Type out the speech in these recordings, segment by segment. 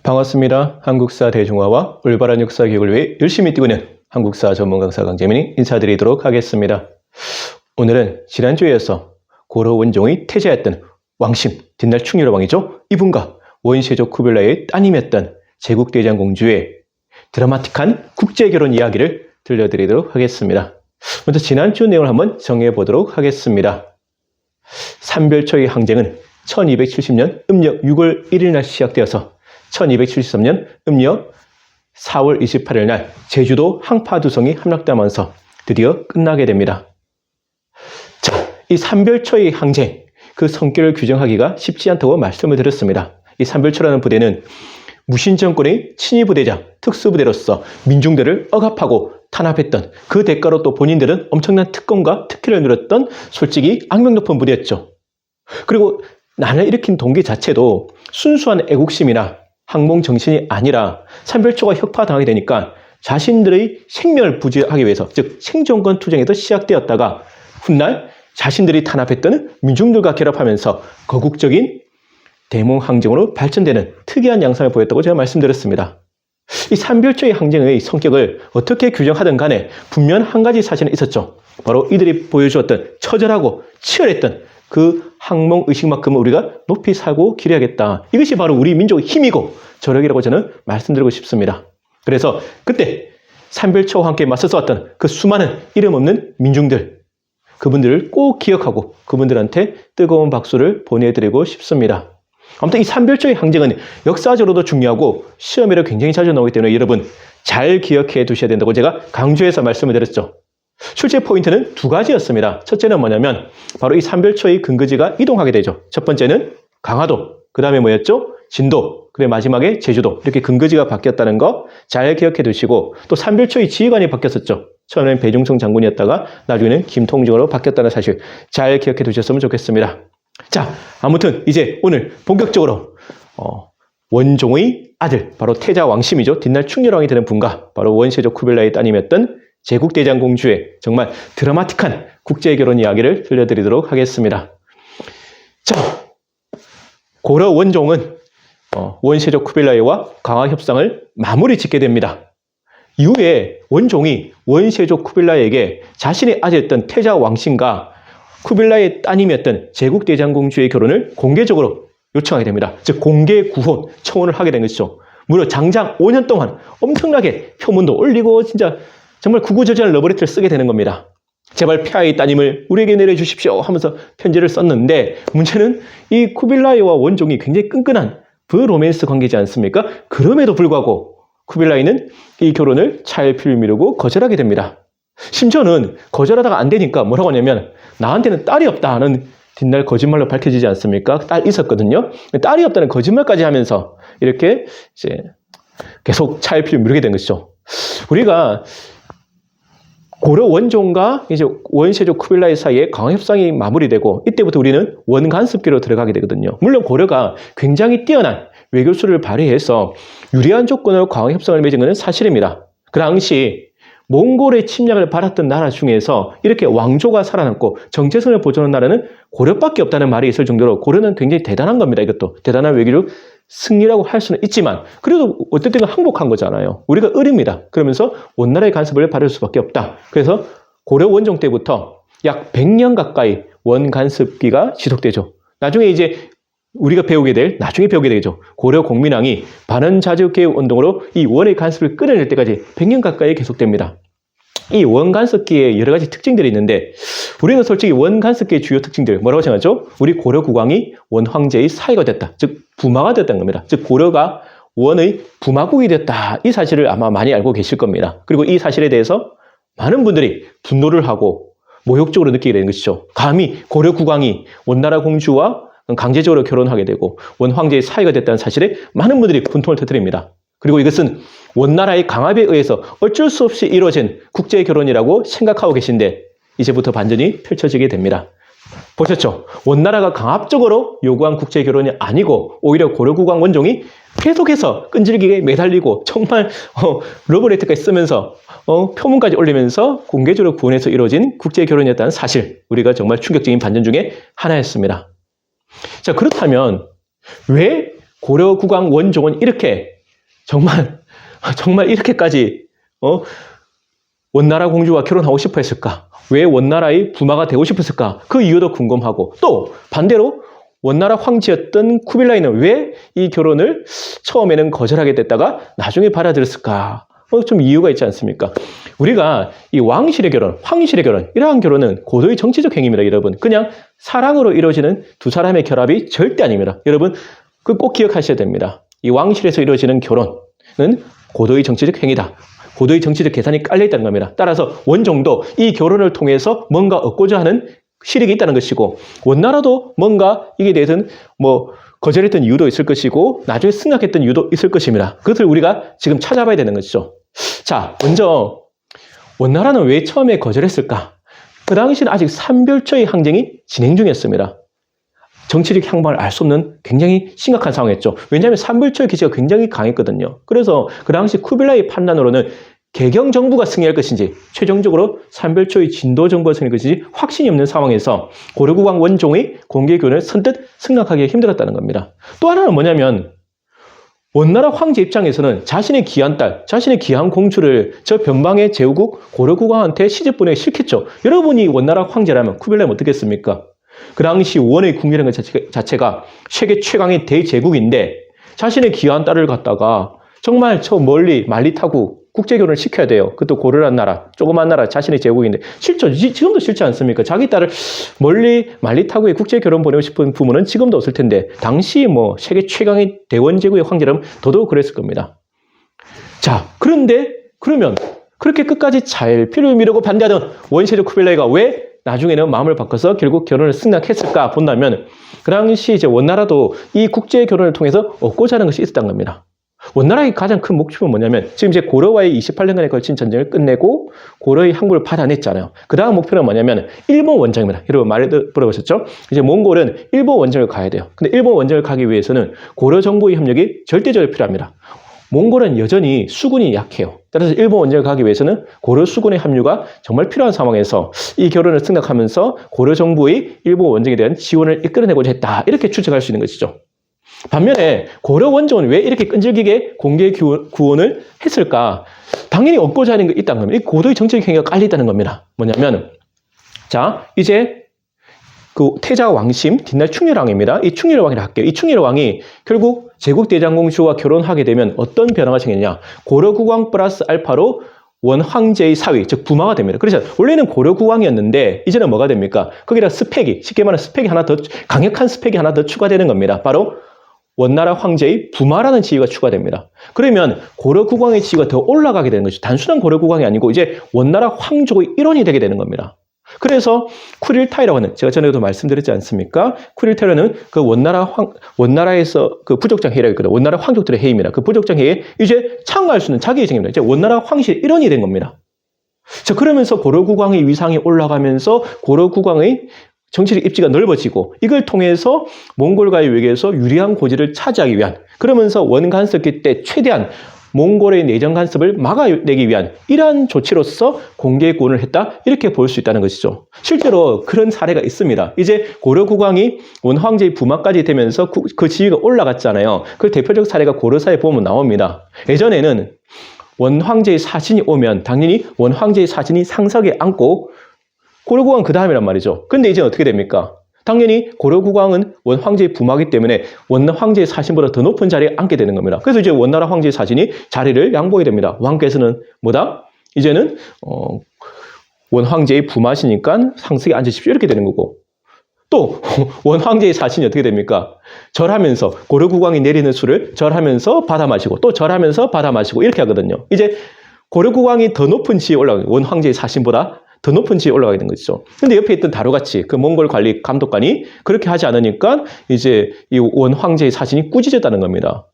반갑습니다. 한국사 대중화와 올바른 역사 교육을 위해 열심히 뛰고 있는 한국사 전문 강사 강재민이 인사드리도록 하겠습니다. 오늘은 지난주에 이어서 고려 원종의 태자였던 왕심, 뒷날 충렬의 왕이죠. 이분과 원세조 쿠빌라이의 따님이었던 제국대장 공주의 드라마틱한 국제결혼 이야기를 들려드리도록 하겠습니다. 먼저 지난주 내용을 한번 정해보도록 하겠습니다. 삼별초의 항쟁은 1270년 음력 6월 1일 날 시작되어서 1273년 음력 4월 28일 날 제주도 항파두성이 함락되면서 드디어 끝나게 됩니다. 자, 이 삼별초의 항쟁, 그 성격을 규정하기가 쉽지 않다고 말씀을 드렸습니다. 이 삼별초라는 부대는 무신정권의 친위부대장, 특수부대로서 민중들을 억압하고 탄압했던, 그 대가로 또 본인들은 엄청난 특권과 특혜를 누렸던 솔직히 악명 높은 부대였죠. 그리고 난을 일으킨 동기 자체도 순수한 애국심이나 항몽 정신이 아니라 삼별초가 혁파당하게 되니까 자신들의 생명을 부지하기 위해서, 즉 생존권 투쟁에서 시작되었다가 훗날 자신들이 탄압했던 민중들과 결합하면서 거국적인 대몽항쟁으로 발전되는 특이한 양상을 보였다고 제가 말씀드렸습니다. 이 삼별초의 항쟁의 성격을 어떻게 규정하든 간에 분명 한 가지 사실은 있었죠. 바로 이들이 보여주었던 처절하고 치열했던 그 항몽 의식만큼은 우리가 높이 살고 기려야겠다. 이것이 바로 우리 민족의 힘이고 저력이라고 저는 말씀드리고 싶습니다. 그래서 그때 삼별초와 함께 맞서 싸웠던 그 수많은 이름 없는 민중들, 그분들을 꼭 기억하고 그분들한테 뜨거운 박수를 보내드리고 싶습니다. 아무튼 이 삼별초의 항쟁은 역사적으로도 중요하고 시험에도 굉장히 자주 나오기 때문에 여러분 잘 기억해 두셔야 된다고 제가 강조해서 말씀을 드렸죠. 출제 포인트는 두 가지였습니다. 첫째는 뭐냐면 바로 이 삼별초의 근거지가 이동하게 되죠. 첫 번째는 강화도, 그 다음에 뭐였죠? 진도, 그리고 마지막에 제주도, 이렇게 근거지가 바뀌었다는 거 잘 기억해 두시고, 또 삼별초의 지휘관이 바뀌었었죠. 처음에는 배중성 장군이었다가 나중에는 김통중으로 바뀌었다는 사실 잘 기억해 두셨으면 좋겠습니다. 자, 아무튼 이제 오늘 본격적으로 원종의 아들, 바로 태자 왕심이죠. 뒷날 충렬왕이 되는 분과 바로 원세조 쿠빌라의 따님이었던 제국대장 공주의 정말 드라마틱한 국제결혼 이야기를 들려드리도록 하겠습니다. 자, 고려 원종은 원세조 쿠빌라이와 강화협상을 마무리 짓게 됩니다. 이후에 원종이 원세조 쿠빌라이에게 자신의 아들이었던 태자 왕심과 쿠빌라이의 따님이었던 제국대장 공주의 결혼을 공개적으로 요청하게 됩니다. 즉 공개 구혼 청혼을 하게 된 것이죠. 무려 장장 5년 동안 엄청나게 표문도 올리고 진짜 정말 구구절절 러브레터를 쓰게 되는 겁니다. 제발 폐하의 따님을 우리에게 내려주십시오 하면서 편지를 썼는데 문제는 이 쿠빌라이와 원종이 굉장히 끈끈한 브로맨스 관계지 않습니까? 그럼에도 불구하고 쿠빌라이는 이 결혼을 차일피일 미루고 거절하게 됩니다. 심지어는 거절하다가 안 되니까 뭐라고 하냐면 나한테는 딸이 없다 하는 뒷날 거짓말로 밝혀지지 않습니까? 딸 있었거든요. 딸이 없다는 거짓말까지 하면서 이렇게 이제 계속 차일피일 미루게 된 것이죠. 우리가 고려 원종과 이제 원세조 쿠빌라이 사이에 강화협상이 마무리되고 이때부터 우리는 원간습기로 들어가게 되거든요. 물론 고려가 굉장히 뛰어난 외교수를 발휘해서 유리한 조건으로 강화협상을 맺은 것은 사실입니다. 그 당시 몽골의 침략을 받았던 나라 중에서 이렇게 왕조가 살아남고 정체성을 보존한 나라는 고려밖에 없다는 말이 있을 정도로 고려는 굉장히 대단한 겁니다. 이것도 대단한 외교력 승리라고 할 수는 있지만 그래도 어쨌든 항복한 거잖아요. 우리가 을입니다. 그러면서 원나라의 간섭을 받을 수밖에 없다. 그래서 고려 원종 때부터 약 100년 가까이 원간섭기가 지속되죠. 나중에 이제 우리가 나중에 배우게 되죠. 고려 공민왕이 반원자주개혁 운동으로 이 원의 간섭을 끊어낼 때까지 100년 가까이 계속됩니다. 이 원간섭기에 여러 가지 특징들이 있는데 우리는 솔직히 원간섭기의 주요 특징들 뭐라고 생각하죠? 우리 고려 국왕이 원황제의 사이가 됐다. 즉 부마가 됐다는 겁니다. 즉 고려가 원의 부마국이 됐다. 이 사실을 아마 많이 알고 계실 겁니다. 그리고 이 사실에 대해서 많은 분들이 분노를 하고 모욕적으로 느끼게 되는 것이죠. 감히 고려 국왕이 원나라 공주와 강제적으로 결혼하게 되고 원황제의 사이가 됐다는 사실에 많은 분들이 분통을 터뜨립니다. 그리고 이것은 원나라의 강압에 의해서 어쩔 수 없이 이루어진 국제 결혼이라고 생각하고 계신데 이제부터 반전이 펼쳐지게 됩니다. 보셨죠? 원나라가 강압적으로 요구한 국제 결혼이 아니고 오히려 고려국왕 원종이 계속해서 끈질기게 매달리고 정말 러브레터까지 쓰면서 표문까지 올리면서 공개적으로 구원해서 이루어진 국제 결혼이었다는 사실, 우리가 정말 충격적인 반전 중에 하나였습니다. 자, 그렇다면 왜 고려국왕 원종은 이렇게 정말 이렇게까지 원나라 공주와 결혼하고 싶어 했을까? 왜 원나라의 부마가 되고 싶었을까? 그 이유도 궁금하고, 또 반대로 원나라 황제였던 쿠빌라이는 왜 이 결혼을 처음에는 거절하게 됐다가 나중에 받아들였을까? 좀 이유가 있지 않습니까? 우리가 이 왕실의 결혼, 황실의 결혼, 이러한 결혼은 고도의 정치적 행위입니다, 여러분. 그냥 사랑으로 이루어지는 두 사람의 결합이 절대 아닙니다. 여러분, 그 꼭 기억하셔야 됩니다. 이 왕실에서 이루어지는 결혼은 고도의 정치적 행위다. 고도의 정치적 계산이 깔려있다는 겁니다. 따라서 원종도 이 결혼을 통해서 뭔가 얻고자 하는 실익이 있다는 것이고, 원나라도 뭔가 이게 대해서는 거절했던 이유도 있을 것이고 나중에 승낙했던 이유도 있을 것입니다. 그것을 우리가 지금 찾아봐야 되는 것이죠. 자, 먼저 원나라는 왜 처음에 거절했을까? 그 당시는 아직 삼별초의 항쟁이 진행 중이었습니다. 정치적 향방을 알 수 없는 굉장히 심각한 상황이었죠. 왜냐하면 삼별초의 기지가 굉장히 강했거든요. 그래서 그 당시 쿠빌라의 판단으로는 개경 정부가 승리할 것인지, 최종적으로 삼별초의 진도 정부가 승리할 것인지 확신이 없는 상황에서 고려국왕 원종의 공개교훈을 선뜻 승낙하기 힘들었다는 겁니다. 또 하나는 뭐냐면, 원나라 황제 입장에서는 자신의 귀한 딸, 자신의 귀한 공주를 저 변방의 제후국 고려국왕한테 시집 보내기 싫겠죠. 여러분이 원나라 황제라면 쿠빌라이는 어떻겠습니까? 그 당시 원의 국민이라는 것 자체가 세계 최강의 대제국인데 자신의 귀한 딸을 갖다가 정말 저 멀리 말리 타고 국제결혼을 시켜야 돼요. 그것도 고려란 나라, 조그만 나라, 자신의 제국인데 싫죠. 지금도 싫지 않습니까? 자기 딸을 멀리 말리 타고의 국제결혼 보내고 싶은 부모는 지금도 없을 텐데, 당시 세계 최강의 대원제국의 황제라면 더더욱 그랬을 겁니다. 자, 그러면 그렇게 끝까지 잘 피를 미루고 반대하던 원시적 쿠빌라이가 왜 나중에는 마음을 바꿔서 결국 결혼을 승낙했을까 본다면, 그 당시 이제 원나라도 이 국제 결혼을 통해서 얻고자 하는 것이 있었던 겁니다. 원나라의 가장 큰 목표는 뭐냐면, 지금 이제 고려와의 28년간에 걸친 전쟁을 끝내고 고려의 항구를 받아냈잖아요. 그 다음 목표는 뭐냐면 일본 원정입니다. 여러분 많이 들어보셨죠? 이제 몽골은 일본 원정을 가야 돼요. 근데 일본 원정을 가기 위해서는 고려 정부의 협력이 절대적으로 필요합니다. 몽골은 여전히 수군이 약해요. 따라서 일본 원정을 가기 위해서는 고려 수군의 합류가 정말 필요한 상황에서 이 결혼을 승낙하면서 고려 정부의 일본 원정에 대한 지원을 이끌어내고자 했다, 이렇게 추측할 수 있는 것이죠. 반면에 고려 원종은 왜 이렇게 끈질기게 공개 구원을 했을까? 당연히 얻고자 하는 게 있다는 겁니다. 이 고도의 정치적 행위가 깔려있다는 겁니다. 뭐냐면, 자, 이제 그 태자 왕심, 뒷날 충렬왕입니다. 이 충렬왕이라 할게요. 이 충렬왕이 결국 제국대장공주와 결혼하게 되면 어떤 변화가 생기냐? 고려국왕 플러스 알파로 원황제의 사위, 즉 부마가 됩니다. 그래서 원래는 고려국왕이었는데 이제는 뭐가 됩니까? 거기다 스펙이, 쉽게 말하면 스펙이 하나 더, 강력한 스펙이 하나 더 추가되는 겁니다. 바로 원나라 황제의 부마라는 지위가 추가됩니다. 그러면 고려국왕의 지위가 더 올라가게 되는 것이죠. 단순한 고려국왕이 아니고 이제 원나라 황족의 일원이 되게 되는 겁니다. 그래서 쿠릴타이라고 하는, 제가 전에도 말씀드렸지 않습니까? 쿠릴타이라는 그 원나라에서 그 부족장 회의라고 있거든요. 원나라 황족들의 회의입니다. 그 부족장 회의에 이제 참가할 수 있는 자격이 생깁니다. 이제 원나라 황실 일원이 된 겁니다. 자, 그러면서 고려국왕의 위상이 올라가면서 고려국왕의 정치적 입지가 넓어지고, 이걸 통해서 몽골과의 외교에서 유리한 고지를 차지하기 위한, 그러면서 원간섭기 때 최대한 몽골의 내정 간섭을 막아내기 위한 이러한 조치로서 공개 구원을 했다, 이렇게 볼 수 있다는 것이죠. 실제로 그런 사례가 있습니다. 이제 고려국왕이 원황제의 부마까지 되면서 그 지위가 올라갔잖아요. 그 대표적 사례가 고려사에 보면 나옵니다. 예전에는 원황제의 사신이 오면 당연히 원황제의 사신이 상석에 앉고 고려국왕은 그 다음이란 말이죠. 근데 이제 어떻게 됩니까? 당연히 고려국왕은 원황제의 부마이기 때문에 원황제의 사신보다 더 높은 자리에 앉게 되는 겁니다. 그래서 이제 원나라 황제의 사신이 자리를 양보하게 됩니다. 왕께서는 뭐다? 이제는 원황제의 부마시니까 상석에 앉으십시오, 이렇게 되는 거고, 또 원황제의 사신이 어떻게 됩니까? 절하면서 고려국왕이 내리는 술을 절하면서 받아 마시고 또 절하면서 받아 마시고 이렇게 하거든요. 이제 고려국왕이 더 높은 지위에 올라가는, 원황제의 사신보다 더 높은 지위에 올라가게 된 것이죠. 근데 옆에 있던 다루가치, 그 몽골 관리 감독관이 그렇게 하지 않으니까 이제 이 원황제의 사신이 꾸짖었다는 겁니다.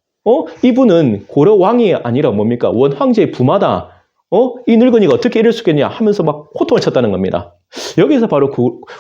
이분은 고려왕이 아니라 뭡니까? 원황제의 부마다. 이 늙은이가 어떻게 이럴 수 있겠냐 하면서 막 호통을 쳤다는 겁니다. 여기서 바로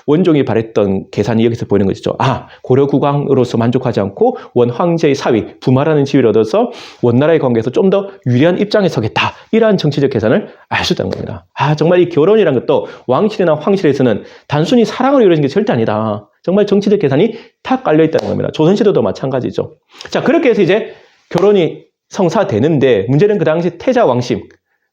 원종이 바랬던 계산이 여기서 보이는 것이죠. 아, 고려 국왕으로서 만족하지 않고 원 황제의 사위, 부마라는 지위를 얻어서 원나라의 관계에서 좀 더 유리한 입장에 서겠다. 이러한 정치적 계산을 알 수 있다는 겁니다. 아, 정말 이 결혼이라는 것도 왕실이나 황실에서는 단순히 사랑으로 이루어진 게 절대 아니다. 정말 정치적 계산이 다 깔려 있다는 겁니다. 조선시대도 마찬가지죠. 자, 그렇게 해서 이제 결혼이 성사되는데 문제는 그 당시 태자 왕심,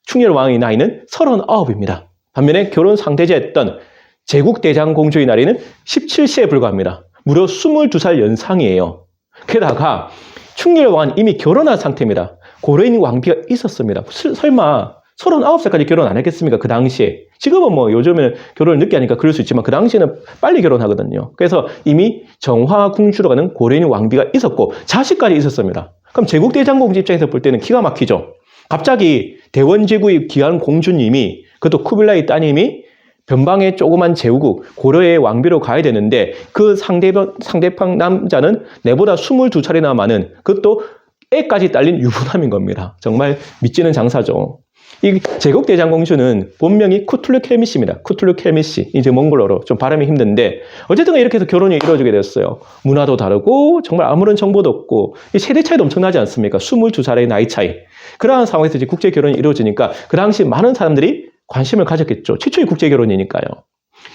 충렬왕의 나이는 39입니다. 반면에 결혼 상대제였던 제국대장공주의 나이는 17세에 불과합니다. 무려 22살 연상이에요. 게다가 충렬왕은 이미 결혼한 상태입니다. 고려인 왕비가 있었습니다. 설마 39살까지 결혼 안 했겠습니까? 그 당시에. 지금은 뭐 요즘에는 결혼을 늦게 하니까 그럴 수 있지만 그 당시에는 빨리 결혼하거든요. 그래서 이미 정화궁주로 가는 고려인 왕비가 있었고 자식까지 있었습니다. 그럼 제국대장공주 입장에서 볼 때는 기가 막히죠. 갑자기 대원제국의 귀한 공주님이, 그것도 쿠빌라이 따님이 변방의 조그만 제후국 고려의 왕비로 가야 되는데 그 상대방 남자는 내보다 22살이나 많은, 그것도 애까지 딸린 유부남인 겁니다. 정말 믿지는 장사죠. 이 제국대장공주는 본명이 쿠툴루켈미씨입니다. 쿠툴루켈미씨. 이제 몽골어로 좀 발음이 힘든데 어쨌든 이렇게 해서 결혼이 이루어지게 됐어요. 문화도 다르고 정말 아무런 정보도 없고 이 세대 차이도 엄청나지 않습니까? 22살의 나이 차이. 그러한 상황에서 이제 국제 결혼이 이루어지니까 그 당시 많은 사람들이 관심을 가졌겠죠. 최초의 국제 결혼이니까요.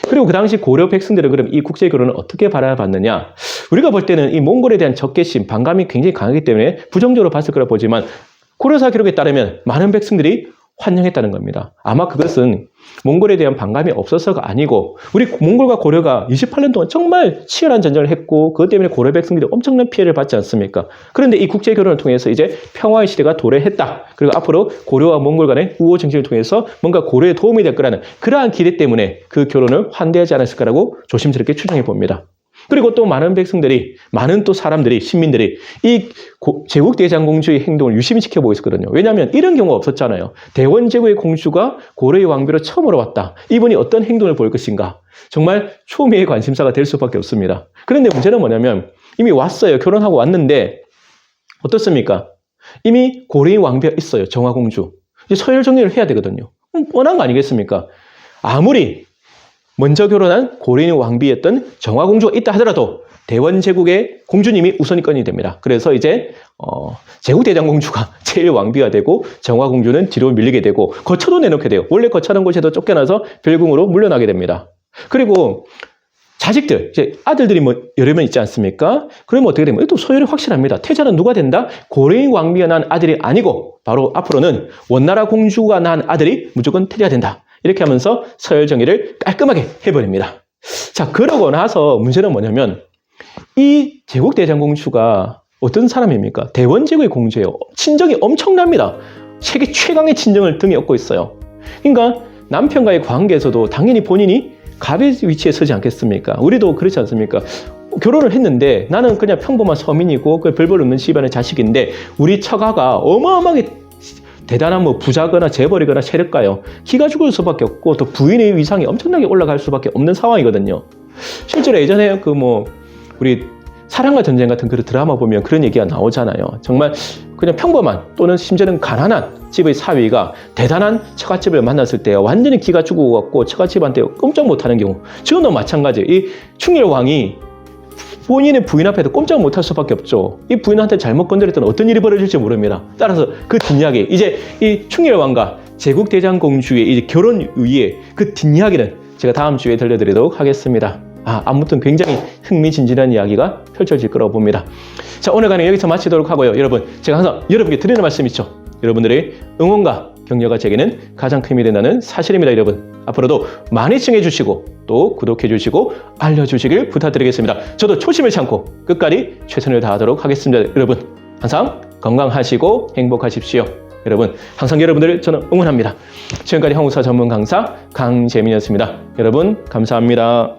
그리고 그 당시 고려 백성들은 그럼 이 국제 결혼을 어떻게 바라봤느냐? 우리가 볼 때는 이 몽골에 대한 적개심, 반감이 굉장히 강하기 때문에 부정적으로 봤을 거라 보지만 고려사 기록에 따르면 많은 백성들이 환영했다는 겁니다. 아마 그것은 몽골에 대한 반감이 없어서가 아니고 우리 몽골과 고려가 28년 동안 정말 치열한 전쟁을 했고 그것 때문에 고려 백성들이 엄청난 피해를 받지 않습니까? 그런데 이 국제 결혼을 통해서 이제 평화의 시대가 도래했다. 그리고 앞으로 고려와 몽골 간의 우호 정책을 통해서 뭔가 고려에 도움이 될 거라는 그러한 기대 때문에 그 결혼을 환대하지 않았을까라고 조심스럽게 추정해 봅니다. 그리고 또 많은 백성들이, 많은 또 사람들이, 시민들이 이 제국대장공주의 행동을 유심히 지켜보고 있었거든요. 왜냐하면 이런 경우가 없었잖아요. 대원제국의 공주가 고려의 왕비로 처음으로 왔다. 이분이 어떤 행동을 보일 것인가. 정말 초미의 관심사가 될 수밖에 없습니다. 그런데 문제는 뭐냐면 이미 왔어요. 결혼하고 왔는데 어떻습니까? 이미 고려의 왕비가 있어요. 정화공주. 이제 서열 정리를 해야 되거든요. 뻔한 거 아니겠습니까? 아무리 먼저 결혼한 고려인 왕비였던 정화공주가 있다 하더라도 대원제국의 공주님이 우선권이 됩니다. 그래서 이제 제국대장공주가 제일 왕비가 되고 정화공주는 뒤로 밀리게 되고 거처도 내놓게 돼요. 원래 거처하는 곳에도 쫓겨나서 별궁으로 물러나게 됩니다. 그리고 자식들, 이제 아들들이 뭐 여러 명 있지 않습니까? 그러면 어떻게 되면 또 소열이 확실합니다. 태자는 누가 된다? 고려인 왕비가 낳은 아들이 아니고 바로 앞으로는 원나라 공주가 낳은 아들이 무조건 태자가 된다. 이렇게 하면서 서열 정의를 깔끔하게 해버립니다. 자, 그러고 나서 문제는 뭐냐면 이 제국대장공주가 어떤 사람입니까? 대원제국의 공주예요. 친정이 엄청납니다. 세계 최강의 친정을 등에 업고 있어요. 그러니까 남편과의 관계에서도 당연히 본인이 갑의 위치에 서지 않겠습니까? 우리도 그렇지 않습니까? 결혼을 했는데 나는 그냥 평범한 서민이고 별 볼 없는 집안의 자식인데 우리 처가가 어마어마하게 대단한 뭐 부자거나 재벌이거나 세력가요. 기가 죽을 수밖에 없고 또 부인의 위상이 엄청나게 올라갈 수밖에 없는 상황이거든요. 실제로 예전에 우리 사랑과 전쟁 같은 그런 드라마 보면 그런 얘기가 나오잖아요. 정말 그냥 평범한 또는 심지어는 가난한 집의 사위가 대단한 처갓집을 만났을 때 완전히 기가 죽어갖고 처갓집한테 꼼짝 못하는 경우. 지금도 마찬가지예요. 이 충렬왕이 본인의 부인 앞에도 꼼짝 못할 수밖에 없죠. 이 부인한테 잘못 건드렸더니 어떤 일이 벌어질지 모릅니다. 따라서 그 뒷이야기, 이제 이 충렬왕과 제국대장공주의 이제 결혼 위에 그 뒷이야기는 제가 다음 주에 들려드리도록 하겠습니다. 아무튼 굉장히 흥미진진한 이야기가 펼쳐질 거라고 봅니다. 자, 오늘 강의 여기서 마치도록 하고요. 여러분, 제가 항상 여러분께 드리는 말씀 있죠. 여러분들의 응원과 격려가 제게는 가장 큰 힘이 된다는 사실입니다. 여러분, 앞으로도 많이 시청해 주시고 또 구독해 주시고 알려주시길 부탁드리겠습니다. 저도 초심을 참고 끝까지 최선을 다하도록 하겠습니다. 여러분, 항상 건강하시고 행복하십시오. 여러분, 항상 여러분들을 저는 응원합니다. 지금까지 한국사 전문 강사 강재민이었습니다. 여러분, 감사합니다.